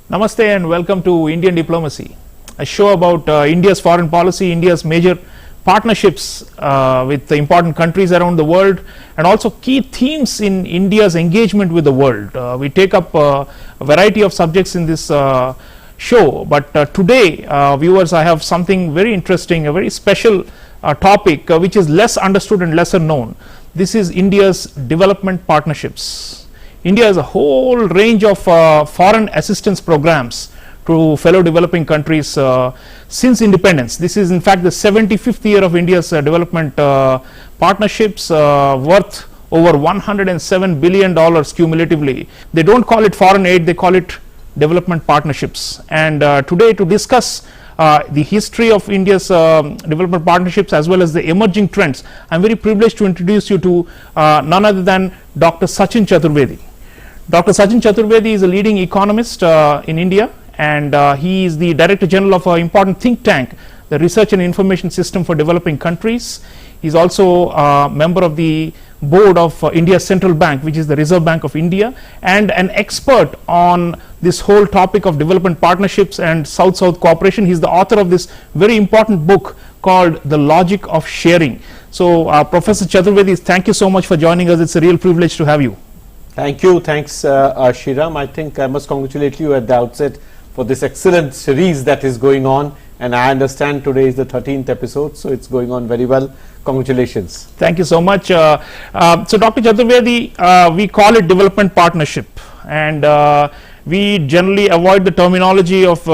Namaste and welcome to Indian Diplomacy, a show about India's foreign policy, India's major partnerships with the important countries around the world, and also key themes in India's engagement with the world. We take up a variety of subjects in this show, but today, viewers, I have something very interesting, a very special topic which is less understood and lesser known. This is India's development partnerships. India has a whole range of foreign assistance programs to fellow developing countries since independence. This is in fact the 75th year of India's development partnerships worth over $107 billion cumulatively. They don't call it foreign aid, they call it development partnerships. And today, to discuss the history of India's development partnerships as well as the emerging trends, I am very privileged to introduce you to none other than Dr. Sachin Chaturvedi. Dr. Sachin Chaturvedi is a leading economist in India, and he is the Director General of an important think tank, the Research and Information System for Developing Countries. He is also a member of the board of India's central bank, which is the Reserve Bank of India, and an expert on this whole topic of development partnerships and South-South cooperation. He is the author of this very important book called The Logic of Sharing. So, Professor Chaturvedi, thank you so much for joining us. It's a real privilege to have you. Thank you. Thanks, Sreeram. I think I must congratulate you at the outset for this excellent series that is going on, and I understand today is the 13th episode, so it's going on very well. Congratulations. Thank you so much. So, Dr. Chaturvedi, we call it development partnership, and we generally avoid the terminology of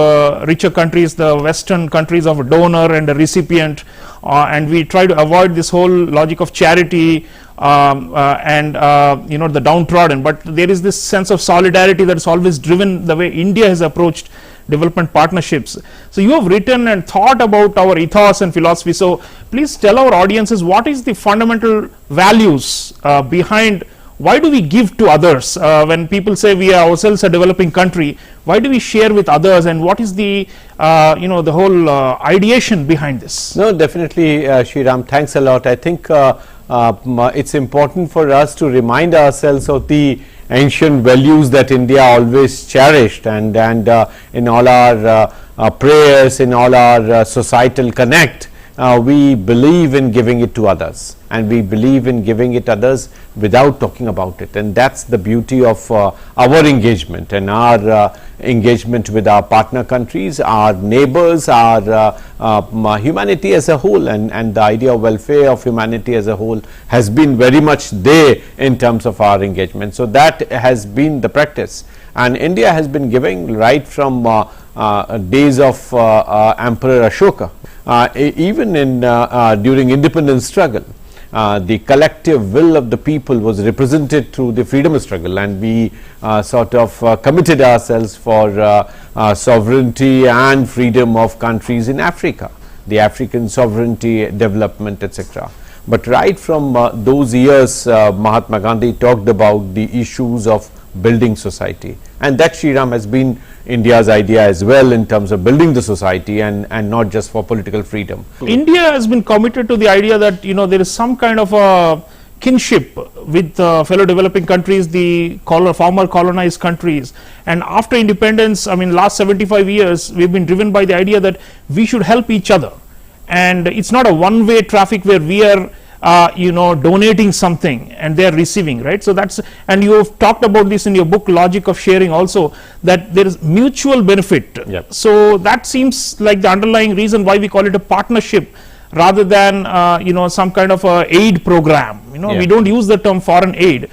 richer countries, the Western countries of a donor and a recipient, and we try to avoid this whole logic of charity and the downtrodden. But there is this sense of solidarity that has always driven the way India has approached development partnerships. So you have written and thought about our ethos and philosophy. So please tell our audiences what is the fundamental values behind why do we give to others? When people say we are ourselves a developing country, why do we share with others, and what is the the whole ideation behind this? No, definitely, Sreeram. Thanks a lot. I think it's important for us to remind ourselves of the ancient values that India always cherished, and in all our prayers, in all our societal connect, we believe in giving it to others, and we believe in giving it others without talking about it, and that's the beauty of our engagement and our engagement with our partner countries, our neighbors, our humanity as a whole, and the idea of welfare of humanity as a whole has been very much there in terms of our engagement. So that has been the practice, and India has been giving right from days of Emperor Ashoka. Even in during independence struggle, the collective will of the people was represented through the freedom struggle, and we sort of committed ourselves for sovereignty and freedom of countries in Africa, the African sovereignty, development, etc. But right from those years, Mahatma Gandhi talked about the issues of building society, and that, Sreeram, has been India's idea as well in terms of building the society, and not just for political freedom. India has been committed to the idea that there is some kind of a kinship with fellow developing countries, the former colonized countries, and after independence, I mean last 75 years, we have been driven by the idea that we should help each other, and it's not a one-way traffic where we are donating something and they are receiving, right? So that's, and you have talked about this in your book Logic of Sharing also, that there is mutual benefit. Yep. So that seems like the underlying reason why we call it a partnership rather than some kind of a aid program. We don't use the term foreign aid,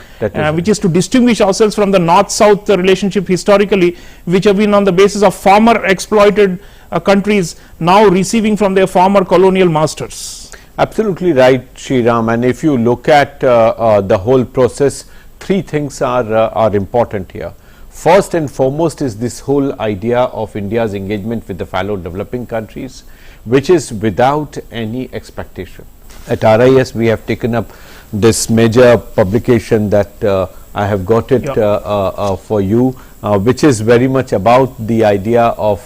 which is to distinguish ourselves from the north-south relationship historically, which have been on the basis of former exploited countries now receiving from their former colonial masters. Absolutely right, Sreeram, and if you look at the whole process, three things are important here. First and foremost is this whole idea of India's engagement with the fellow developing countries, which is without any expectation. At RIS, we have taken up this major publication that I have got it for you, which is very much about the idea of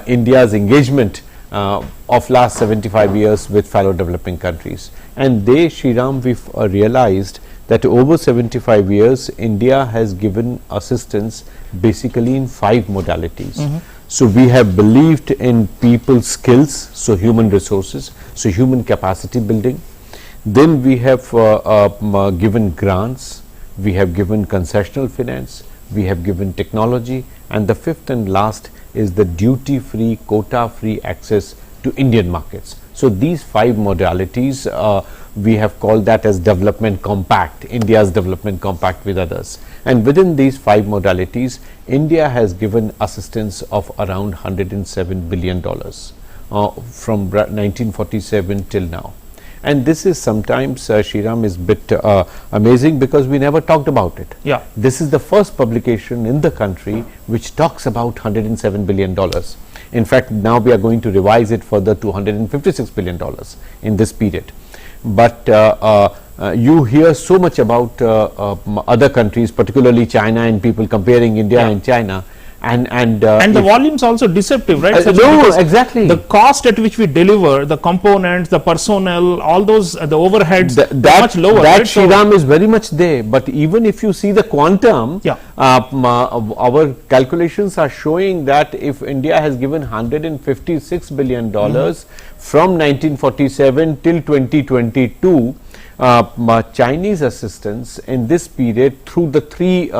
India's engagement of last 75 years with fellow developing countries. And they, Sreeram, we've realized that over 75 years, India has given assistance basically in 5 modalities. So we have believed in people's skills, so human resources, so human capacity building. Then we have given grants, we have given concessional finance, we have given technology, and the 5th and last is the duty-free, quota-free access to Indian markets. So these 5 modalities, we have called that as development compact, India's development compact with others. And within these 5 modalities, India has given assistance of around $107 billion from 1947 till now. And this is sometimes, Sreeram, is bit amazing because we never talked about it. Yeah. This is the first publication in the country which talks about $107 billion. In fact, now we are going to revise it further to $156 billion in this period. But you hear so much about other countries, particularly China, and people comparing India and China. And the volumes also deceptive, right? No, exactly. The cost at which we deliver, the components, the personnel, all those, the overheads, are much lower. That, right? Sreeram, is very much there. But even if you see the quantum, our calculations are showing that if India has given $156 billion from 1947 till 2022, Chinese assistance in this period through the 3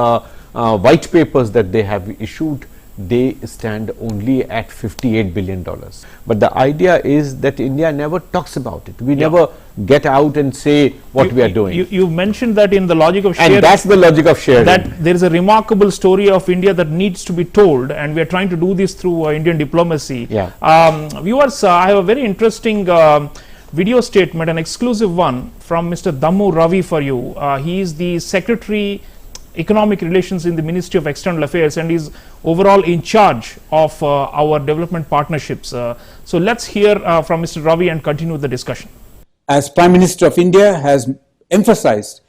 white papers that they have issued, they stand only at $58 billion. But the idea is that India never talks about it. We never get out and say what we are doing. You mentioned that in the logic of sharing. And that's the logic of sharing. That there is a remarkable story of India that needs to be told, and we are trying to do this through Indian diplomacy. Viewers, I have a very interesting video statement, an exclusive one from Mr. Dammu Ravi for you. He is the Secretary Economic Relations in the Ministry of External Affairs and is overall in charge of our development partnerships. So let's hear from Mr. Ravi and continue the discussion. As Prime Minister of India has emphasized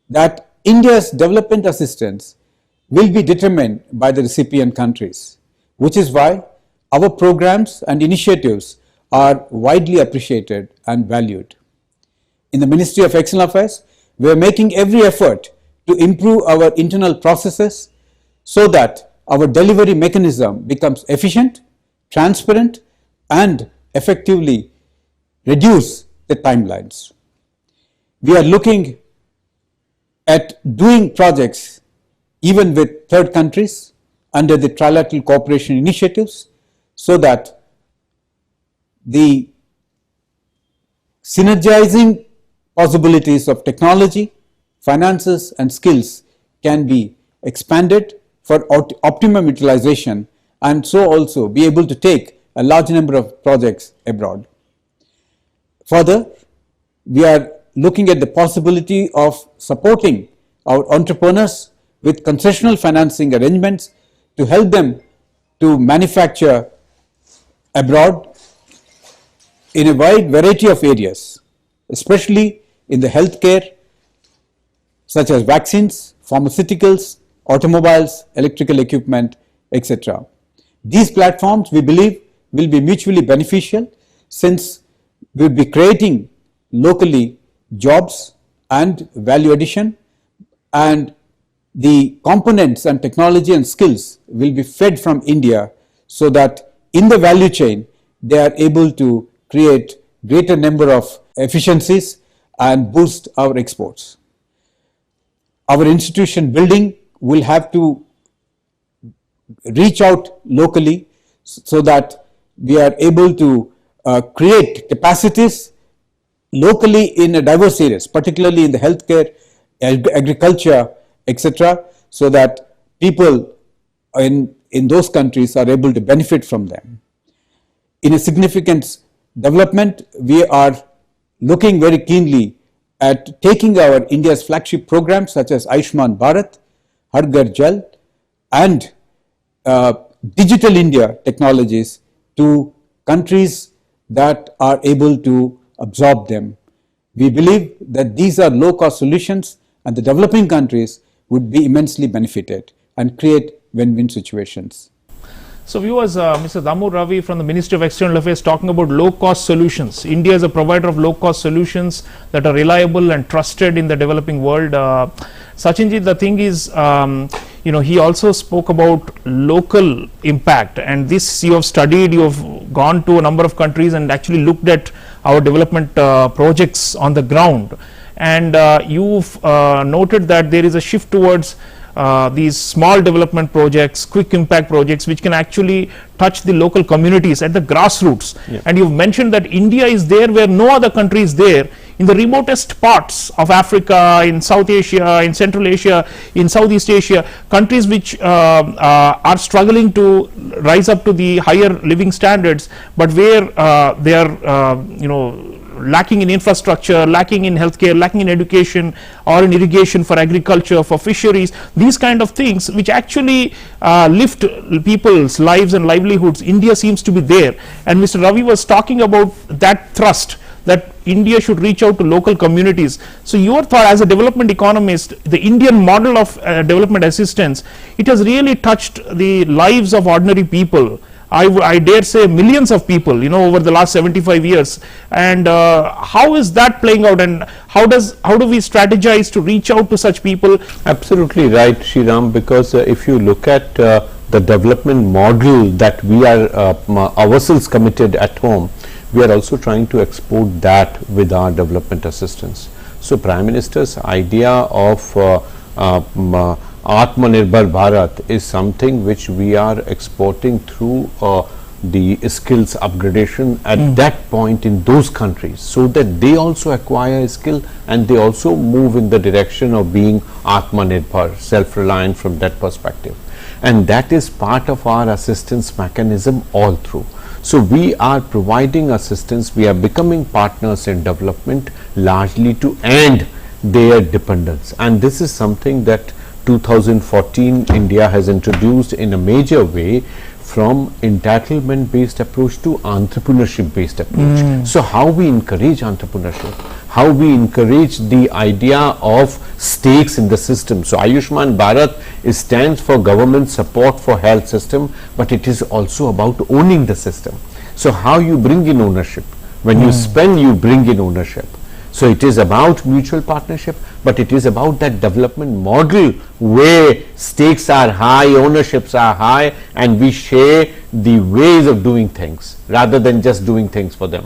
that India's development assistance will be determined by the recipient countries, which is why our programs and initiatives are widely appreciated and valued. In the Ministry of External Affairs, we are making every effort to improve our internal processes so that our delivery mechanism becomes efficient, transparent, and effectively reduce the timelines. We are looking at doing projects even with third countries under the trilateral cooperation initiatives so that the synergizing possibilities of technology, finances and skills can be expanded for optimum utilization and so also be able to take a large number of projects abroad. Further, we are looking at the possibility of supporting our entrepreneurs with concessional financing arrangements to help them to manufacture abroad in a wide variety of areas, especially in the healthcare, such as vaccines, pharmaceuticals, automobiles, electrical equipment, etc. These platforms, we believe, will be mutually beneficial since we will be creating locally jobs and value addition, and the components and technology and skills will be fed from India so that in the value chain they are able to create greater number of efficiencies and boost our exports. Our institution building will have to reach out locally so that we are able to create capacities locally in a diverse areas, particularly in the healthcare, agriculture, etc., so that people in those countries are able to benefit from them. In a significant development, we are looking very keenly at taking our India's flagship programs such as Ayushman Bharat, Har Ghar Jal and Digital India technologies to countries that are able to absorb them. We believe that these are low-cost solutions and the developing countries would be immensely benefited and create win-win situations. So viewers, Mr. Dammu Ravi from the Ministry of External Affairs talking about low-cost solutions. India is a provider of low-cost solutions that are reliable and trusted in the developing world. Sachinji, the thing is, he also spoke about local impact, and this you have studied, you have gone to a number of countries and actually looked at our development projects on the ground, and you've noted that there is a shift towards these small development projects, quick impact projects, which can actually touch the local communities at the grassroots. Yeah. And you've mentioned that India is there where no other country is there, in the remotest parts of Africa, in South Asia, in Central Asia, in Southeast Asia, countries which are struggling to rise up to the higher living standards, but where they are, lacking in infrastructure, lacking in healthcare, lacking in education or in irrigation for agriculture, for fisheries, these kind of things which actually lift people's lives and livelihoods. India seems to be there, and Mr. Ravi was talking about that thrust, that India should reach out to local communities. So your thought as a development economist, the Indian model of development assistance, it has really touched the lives of ordinary people. I dare say millions of people, over the last 75 years. And how is that playing out, and how do we strategize to reach out to such people? Absolutely right, Sreeram, because if you look at the development model that we are ourselves committed at home, we are also trying to export that with our development assistance. So Prime Minister's idea of Atmanirbhar Bharat is something which we are exporting through the skills upgradation at that point in those countries, so that they also acquire a skill and they also move in the direction of being Atmanirbhar, self-reliant from that perspective. And that is part of our assistance mechanism all through. So we are providing assistance, we are becoming partners in development largely to end their dependence. And this is something that 2014 India has introduced in a major way, from entitlement based approach to entrepreneurship based approach. So how we encourage entrepreneurship, how we encourage the idea of stakes in the system. So Ayushman Bharat stands for government support for health system, but it is also about owning the system. So how you bring in ownership, when you spend you bring in ownership. So it is about mutual partnership, but it is about that development model where stakes are high, ownerships are high, and we share the ways of doing things rather than just doing things for them.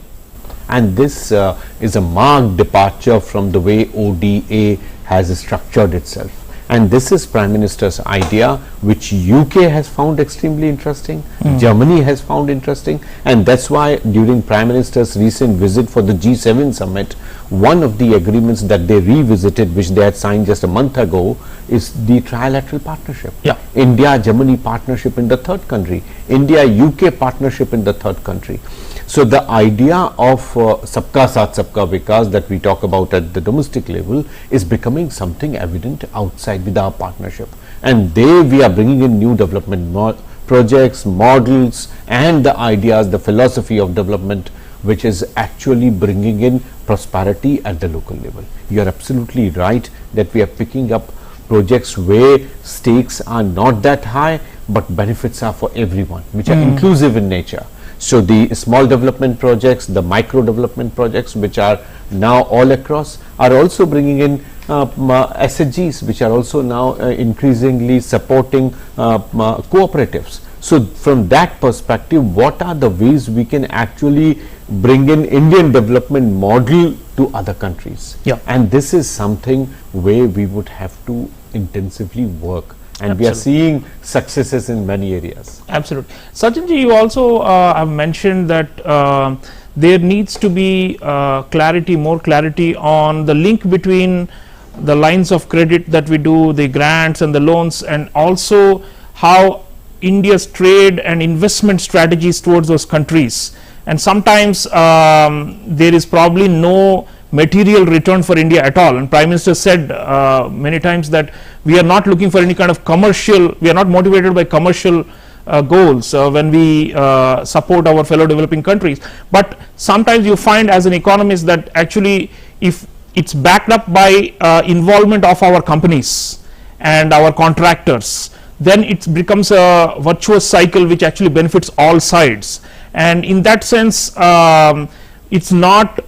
And this is a marked departure from the way ODA has structured itself. And this is Prime Minister's idea, which UK has found extremely interesting, Germany has found interesting, and that's why during Prime Minister's recent visit for the G7 summit, one of the agreements that they revisited, which they had signed just a month ago, is the trilateral partnership. Yeah. India-Germany partnership in the third country, India-UK partnership in the third country. So the idea of Sabka Saath Sabka Vikas that we talk about at the domestic level is becoming something evident outside with our partnership, and there we are bringing in new development projects, models, and the ideas, the philosophy of development, which is actually bringing in prosperity at the local level. You are absolutely right that we are picking up projects where stakes are not that high, but benefits are for everyone, which are inclusive in nature. So the small development projects, the micro development projects, which are now all across, are also bringing in SHGs, which are also now increasingly supporting cooperatives. So from that perspective, what are the ways we can actually bring in Indian development model to other countries? Yeah. And this is something where we would have to intensively work. And we are seeing successes in many areas. Absolutely. Sachinji, you also have mentioned that there needs to be more clarity on the link between the lines of credit that we do, the grants and the loans, and also how India's trade and investment strategies towards those countries. And sometimes there is probably no material return for India at all, and Prime Minister said many times that we are not looking for any kind of commercial, we are not motivated by commercial goals when we support our fellow developing countries. But sometimes you find as an economist that actually if it's backed up by involvement of our companies and our contractors, then it becomes a virtuous cycle which actually benefits all sides. And in that sense, it's not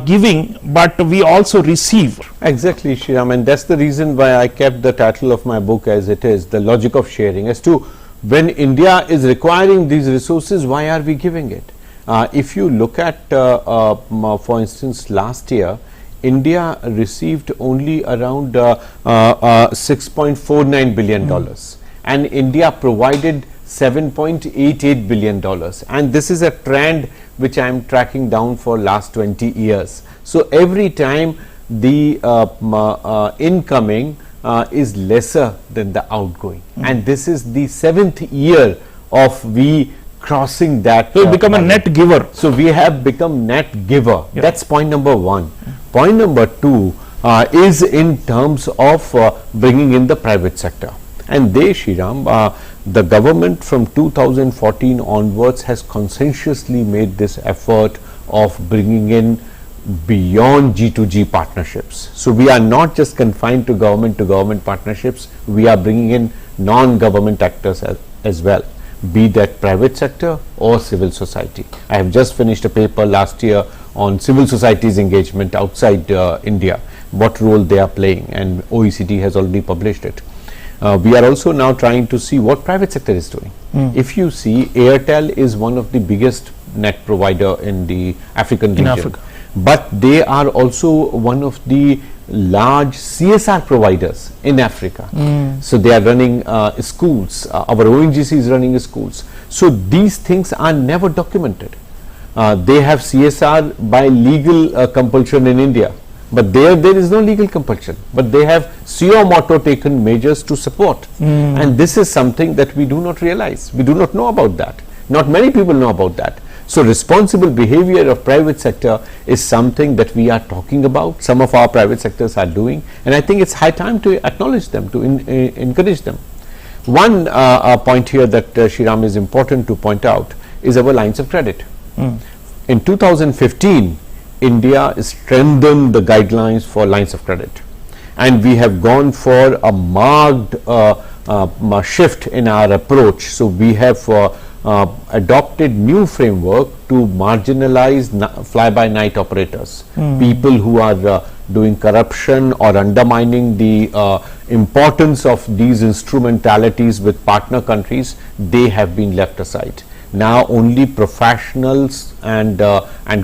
giving, but we also receive. Exactly, Sreeram, and that's the reason why I kept the title of my book as it is, The Logic of Sharing, as to when India is requiring these resources, why are we giving it? If you look at, for instance, last year, India received only around $6.49 billion, and India provided $7.88 billion, and this is a trend which I am tracking down for last 20 years. So every time the incoming is lesser than the outgoing, and this is the 7th year of we crossing that. So we become a net giver. So we have become net giver. Yeah. That's point number one. Point number two is in terms of bringing in the private sector. And they, Sreeram, the government from 2014 onwards has conscientiously made this effort of bringing in beyond G2G partnerships. So we are not just confined to government partnerships, we are bringing in non-government actors as well, be that private sector or civil society. I have just finished a paper last year on civil society's engagement outside India, what role they are playing, and OECD has already published it. We are also now trying to see what private sector is doing. If you see, Airtel is one of the biggest net provider in the African region, but they are also one of the large CSR providers in Africa. So they are running schools, our ONGC is running schools. So these things are never documented. They have CSR by legal compulsion in India, but there is no legal compulsion, but they have suo motu taken measures to support, and this is something that we do not realize. We do not know about that. Not many people know about that. So responsible behavior of private sector is something that we are talking about. Some of our private sectors are doing, and I think it's high time to acknowledge them, to encourage them. One point here that Sreeram is important to point out is our lines of credit. In 2015, India strengthened the guidelines for lines of credit, and we have gone for a marked shift in our approach. So we have adopted new framework to marginalize fly-by-night operators, people who are doing corruption or undermining the importance of these instrumentalities with partner countries. They have been left aside. Now only professionals and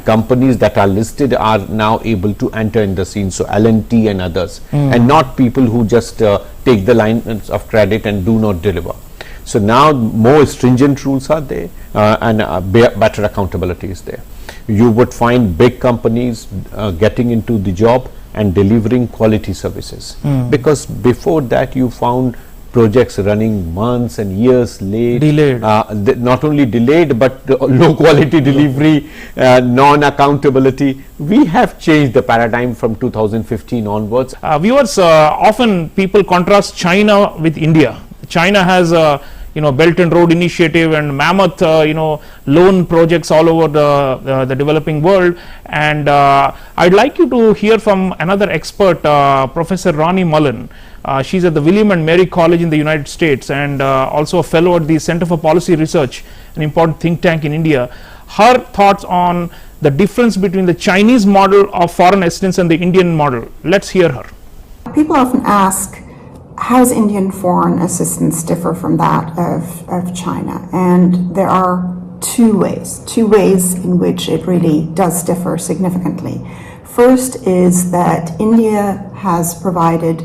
companies that are listed are now able to enter in the scene, so L&T and others, and not people who just take the lines of credit and do not deliver. So now more stringent rules are there, and better accountability is there. You would find big companies getting into the job and delivering quality services, because before that you found projects running months and years late, delayed, not only delayed but low quality delivery, non-accountability. We have changed the paradigm from 2015 onwards. Viewers, often people contrast China with India. China has a Belt and Road Initiative and mammoth loan projects all over the developing world, and I'd like you to hear from another expert, Professor Rani Mullen. She's at the William and Mary College in the United States, and also a fellow at the Center for Policy Research, an important think tank in India. Her thoughts on the difference between the Chinese model of foreign assistance and the Indian model. Let's hear her. People often ask, how does Indian foreign assistance differ from that of China? And there are two ways in which it really does differ significantly. First is that India has provided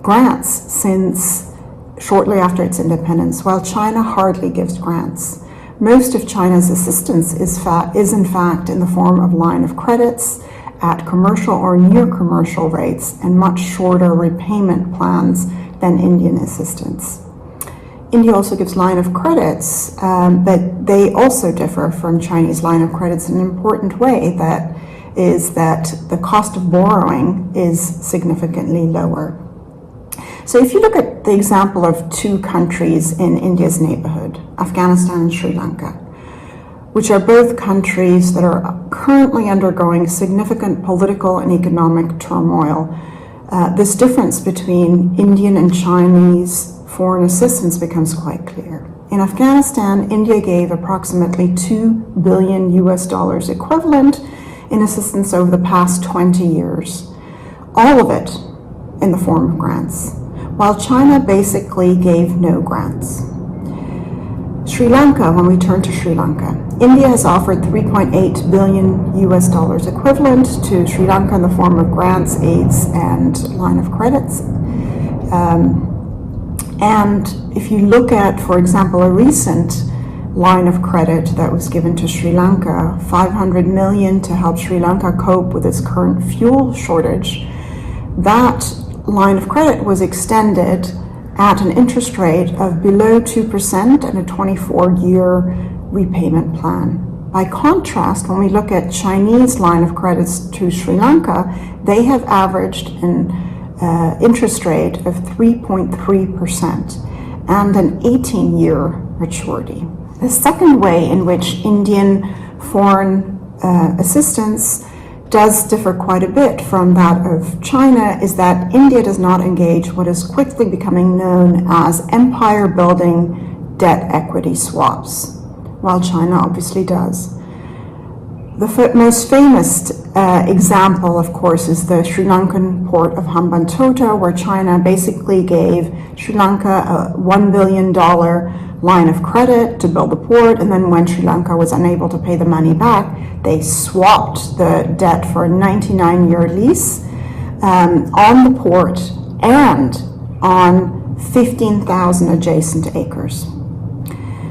grants since shortly after its independence, while China hardly gives grants. Most of China's assistance is in fact in the form of line of credits at commercial or near commercial rates and much shorter repayment plans than Indian assistance. India also gives line of credits, but they also differ from Chinese line of credits in an important way, that is that the cost of borrowing is significantly lower. So if you look at the example of two countries in India's neighborhood, Afghanistan and Sri Lanka, which are both countries that are currently undergoing significant political and economic turmoil, this difference between Indian and Chinese foreign assistance becomes quite clear. In Afghanistan, India gave approximately $2 billion equivalent in assistance over the past 20 years, all of it in the form of grants, while China basically gave no grants. Sri Lanka, when we turn to Sri Lanka, India has offered $3.8 billion equivalent to Sri Lanka in the form of grants, aids, and line of credits. And if you look at, for example, a recent line of credit that was given to Sri Lanka, $500 million to help Sri Lanka cope with its current fuel shortage, that line of credit was extended at an interest rate of below 2% and a 24-year repayment plan. By contrast, when we look at Chinese line of credits to Sri Lanka, they have averaged an interest rate of 3.3% and an 18-year maturity. The second way in which Indian foreign assistance does differ quite a bit from that of China is that India does not engage what is quickly becoming known as empire-building debt equity swaps, while China obviously does. The most famous example, of course, is the Sri Lankan port of Hambantota, where China basically gave Sri Lanka a $1 billion line of credit to build the port, and then when Sri Lanka was unable to pay the money back, they swapped the debt for a 99-year lease on the port and on 15,000 adjacent acres.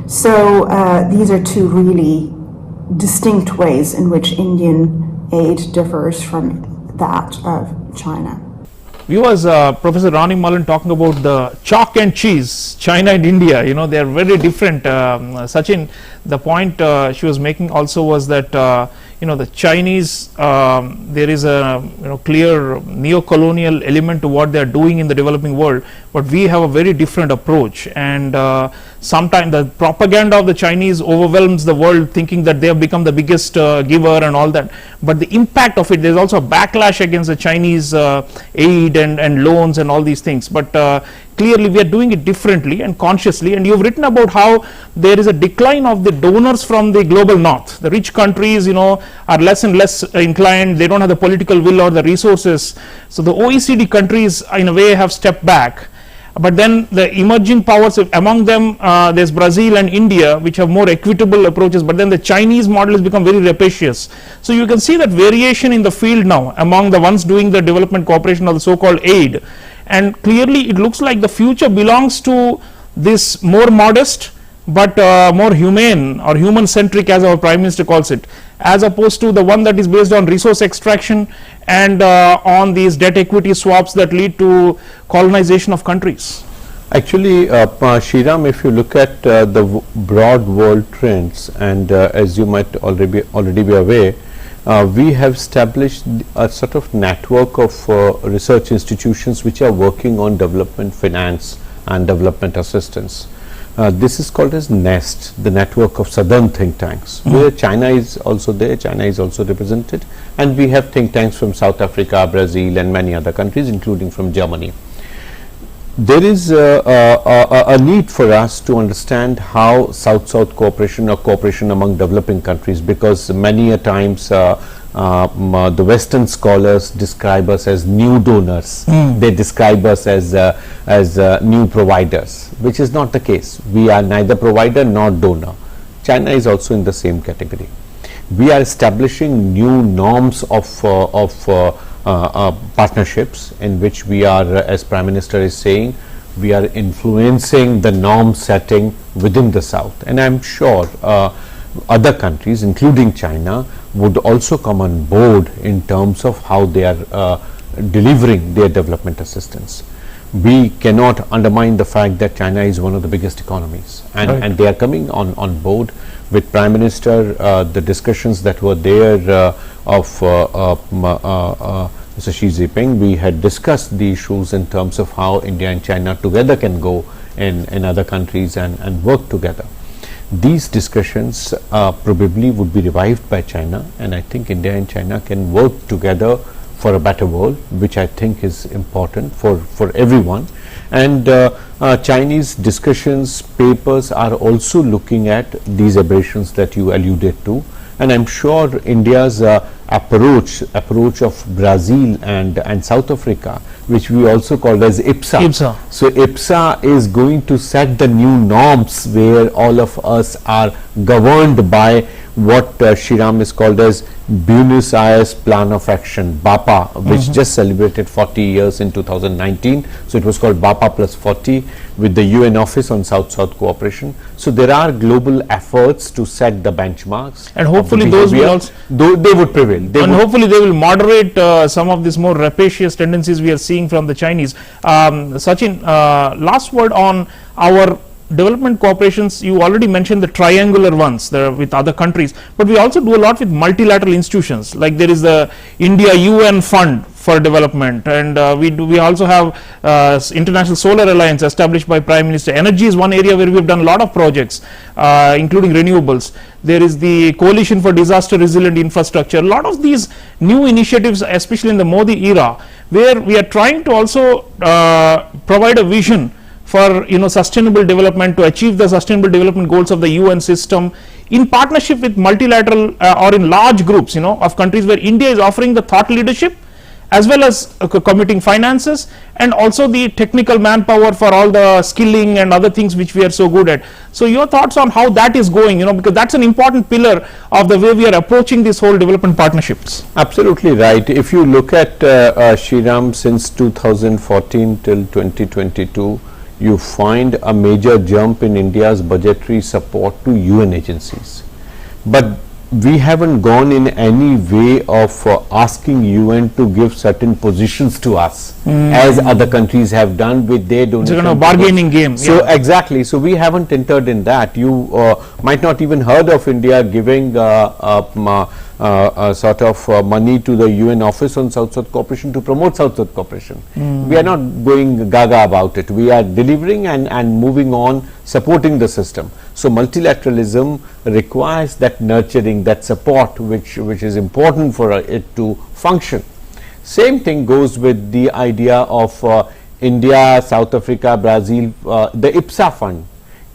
So these are two really distinct ways in which Indian aid differs from that of China. Viewers, Professor Rani Mullen talking about the chalk and cheese, China and India. You know, they are very different. Sachin, the point she was making also was that the Chinese, there is a clear neo-colonial element to what they are doing in the developing world, but we have a very different approach, and sometimes the propaganda of the Chinese overwhelms the world, thinking that they have become the biggest giver and all that, but the impact of it, there is also a backlash against the Chinese aid and loans and all these things, but clearly we are doing it differently and consciously, and you've written about how there is a decline of the donors from the global north. The rich countries, are less and less inclined, they don't have the political will or the resources, so the OECD countries in a way have stepped back. But then the emerging powers, among them there's Brazil and India, which have more equitable approaches, but then the Chinese model has become very rapacious. So you can see that variation in the field now among the ones doing the development cooperation or the so-called aid, and clearly it looks like the future belongs to this more modest but more humane or human-centric, as our Prime Minister calls it, as opposed to the one that is based on resource extraction and on these debt equity swaps that lead to colonization of countries. Actually, Sreeram, if you look at the broad world trends, and as you might already be aware, we have established a sort of network of research institutions which are working on development finance and development assistance. This is called as NEST, the network of southern think tanks, where China is also there, China is also represented, and we have think tanks from South Africa, Brazil and many other countries, including from Germany. There is a need for us to understand how South-South cooperation or cooperation among developing countries, because many a times the Western scholars describe us as new donors. They describe us as new providers, which is not the case. We are neither provider nor donor. China is also in the same category. We are establishing new norms of partnerships in which we are, as Prime Minister is saying, we are influencing the norm setting within the South, and I am sure other countries including China would also come on board in terms of how they are delivering their development assistance. We cannot undermine the fact that China is one of the biggest economies, and they are coming on board with Prime Minister. The discussions that were there of Mr. Xi Jinping, we had discussed the issues in terms of how India and China together can go in other countries and work together. These discussions probably would be revived by China, and I think India and China can work together for a better world, which I think is important for everyone. And Chinese discussions papers are also looking at these aberrations that you alluded to, and I'm sure India's approach of Brazil and South Africa, which we also call as IPSA. So IPSA is going to set the new norms where all of us are governed by what Sreeram is called as Buenos Aires Plan of Action, BAPA, which just celebrated 40 years in 2019. So it was called BAPA plus 40 with the UN Office on South-South Cooperation. So there are global efforts to set the benchmarks, and hopefully those will also they would prevail. Hopefully they will moderate some of these more rapacious tendencies we are seeing from the Chinese. Sachin, last word on our development cooperations. You already mentioned the triangular ones with other countries, but we also do a lot with multilateral institutions, like there is the India UN Fund for Development, and we also have International Solar Alliance established by Prime Minister. Energy is one area where we have done a lot of projects, including renewables. There is the Coalition for Disaster Resilient Infrastructure. A lot of these new initiatives, especially in the Modi era, where we are trying to also provide a vision for sustainable development, to achieve the sustainable development goals of the UN system in partnership with multilateral or in large groups of countries, where India is offering the thought leadership as well as committing finances and also the technical manpower for all the skilling and other things which we are so good at. So your thoughts on how that is going, because that's an important pillar of the way we are approaching this whole development partnerships. Absolutely right. If you look at Sreeram, since 2014 till 2022, you find a major jump in India's budgetary support to UN agencies. But we haven't gone in any way of asking UN to give certain positions to us, as other countries have done with their donation. It's a kind of bargaining game. So exactly. So we haven't entered in that. You might not even heard of India giving sort of money to the UN Office on South-South Cooperation to promote South-South Cooperation. We are not going gaga about it. We are delivering and moving on, supporting the system. So multilateralism requires that nurturing, that support, which is important for it to function. Same thing goes with the idea of India, South Africa, Brazil, the IPSA fund.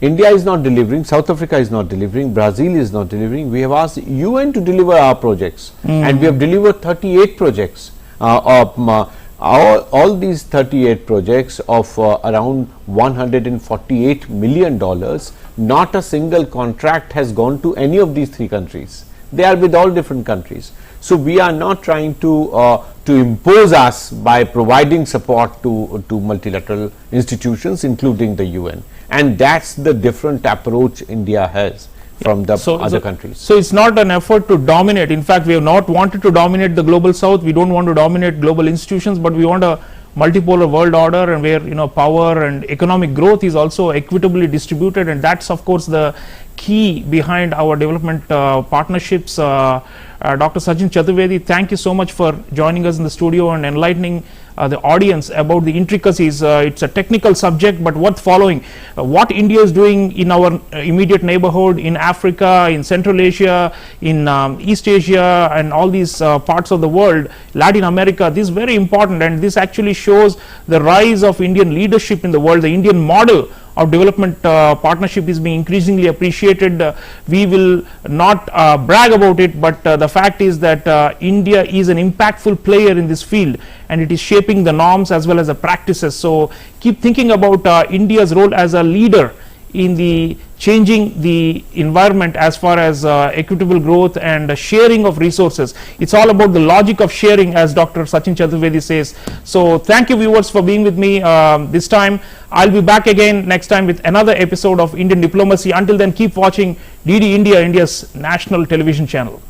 India is not delivering, South Africa is not delivering, Brazil is not delivering. We have asked UN to deliver our projects, and we have delivered 38 projects. All these 38 projects of around $148 million, not a single contract has gone to any of these three countries. They are with all different countries. So we are not trying to impose us by providing support to multilateral institutions, including the UN. And that's the different approach India has from the other countries. So it's not an effort to dominate. In fact, we have not wanted to dominate the global south. We don't want to dominate global institutions, but we want a multipolar world order, and where power and economic growth is also equitably distributed, and that's of course the key behind our development partnerships. Dr. Sachin Chaturvedi, thank you so much for joining us in the studio and enlightening the audience about the intricacies. It's a technical subject, but worth following. What India is doing in our immediate neighborhood, in Africa, in Central Asia, in East Asia, and all these parts of the world, Latin America, this is very important, and this actually shows the rise of Indian leadership in the world. The Indian model of development partnership is being increasingly appreciated. We will not brag about it, but the fact is that India is an impactful player in this field, and it is shaping the norms as well as the practices. So keep thinking about India's role as a leader in the changing the environment as far as equitable growth and sharing of resources. It's all about the logic of sharing, as Dr. Sachin Chaturvedi says. So thank you, viewers, for being with me this time. I'll be back again next time with another episode of Indian Diplomacy. Until then, keep watching DD India, India's national television channel.